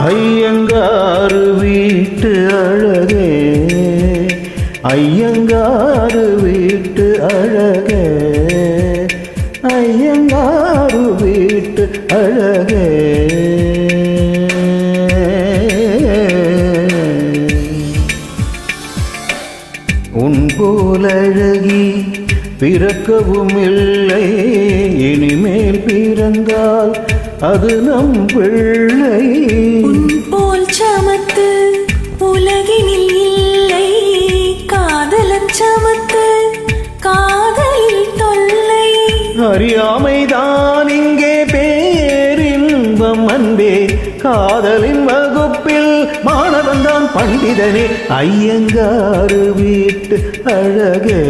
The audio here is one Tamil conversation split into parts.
ஐயங்காறு வீட்டு அழகே, ஐயங்காறு வீட்டு அழகே, ஐயங்காறு வீட்டு அழகே. உன் போல் அழகி பிறக்கவும் இல்லை, இனிமேல் பிறந்தால் அது நம் பிள்ளை. உன் போல் சமத்து உலகினில் இல்லை, காதலன் சமத்து காதலில் தொல்லை. அறியாமைதான் இங்கே பேரின்பம் அன்பே, காதலின் வகுப்பில் மாணவன் தான் பண்டிதனே. ஐயங்காறு வீட்டு அழகே,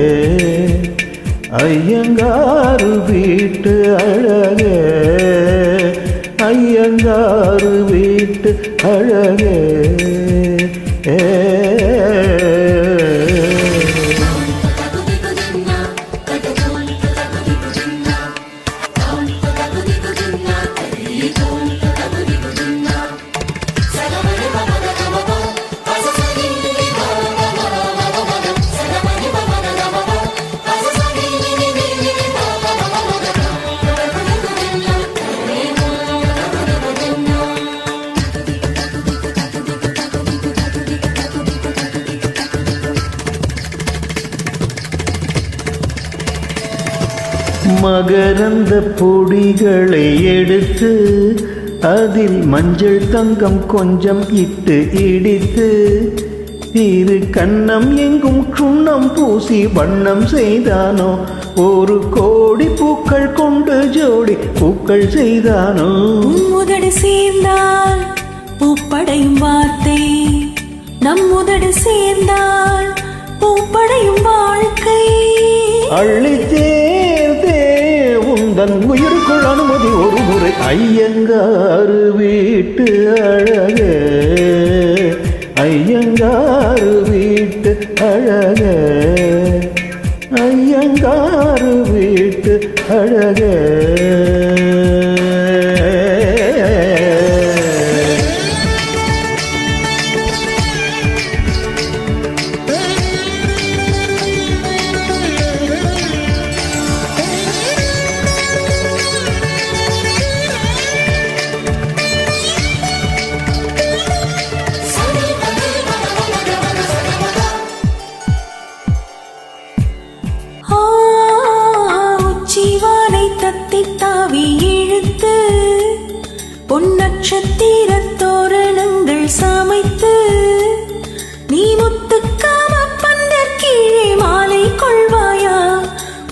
ஐயங்காறு வீட்டு அழகே, ஐயங்காறு வீட்டு அழகே. மகரந்த பொடிகளை எடுத்து அதில் மஞ்சள் தங்கம் கொஞ்சம் இட்டு இடித்து, இரு கண்ணம் எங்கும் சுண்ணம் பூசி வண்ணம் செய்தானோ, ஒரு கோடி பூக்கள் கொண்டு ஜோடி பூக்கள் செய்தானோ. உதடு சேர்ந்தால் பூப்படையும் வார்த்தை, நம் உதடு சேர்ந்தால் பூப்படையும் வாழ்க்கை. அள்ளி சேர்த்தே உந்தன் உயிருக்குள் அனுமதி ஒரு முறை. ஐயங்காறு வீட்டு அழகே, ஐயங்காறு வீட்டு அழகே, ஐயங்காறு வீட்டு அழகே. தாவி இழுத்து பொன்னட்சத்திர தோரணங்கள் சமைத்து, நீ முத்துக்காம பந்தர் கீழே மாலை கொள்வாயா,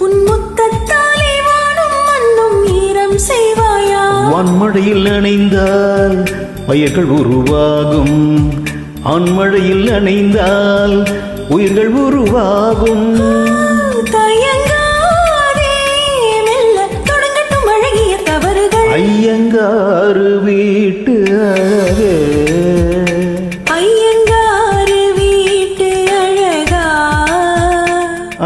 உன் முத்தத்தாலே வானும் மண்ணும் ஈரம் செய்வாயா. வான்மழையில் அணைந்தால் பயிர்கள் உருவாகும், ஆண்மழையில் அணைந்தால் உயிர்கள் உருவாகும். ஐயங்காறு வீட்டு அழகே, ஐயங்காறு வீட்டு அழகா,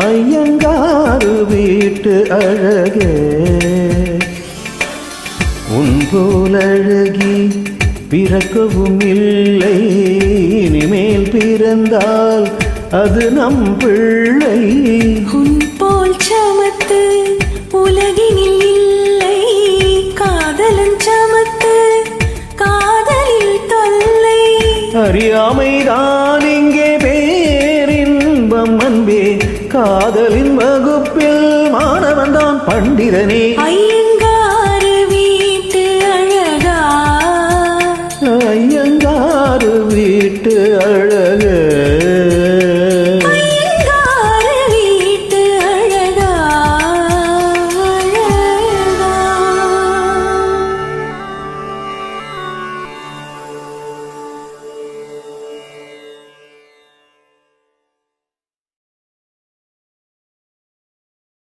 ஐயங்காறு வீட்டு அழகே. உன் போல் அழகி பிறக்கவும் இல்லை, இனிமேல் பிறந்தால் அது நம் பிள்ளை. உன் போல் சமத்து உலகினில் இல்லை, காதலன் சமத்து காதலில் தொல்லை. அறியாமைதான் இங்கே பேரின்பம் அன்பே, காதலின் வகுப்பில் மாணவன் தான் பண்டிதனே.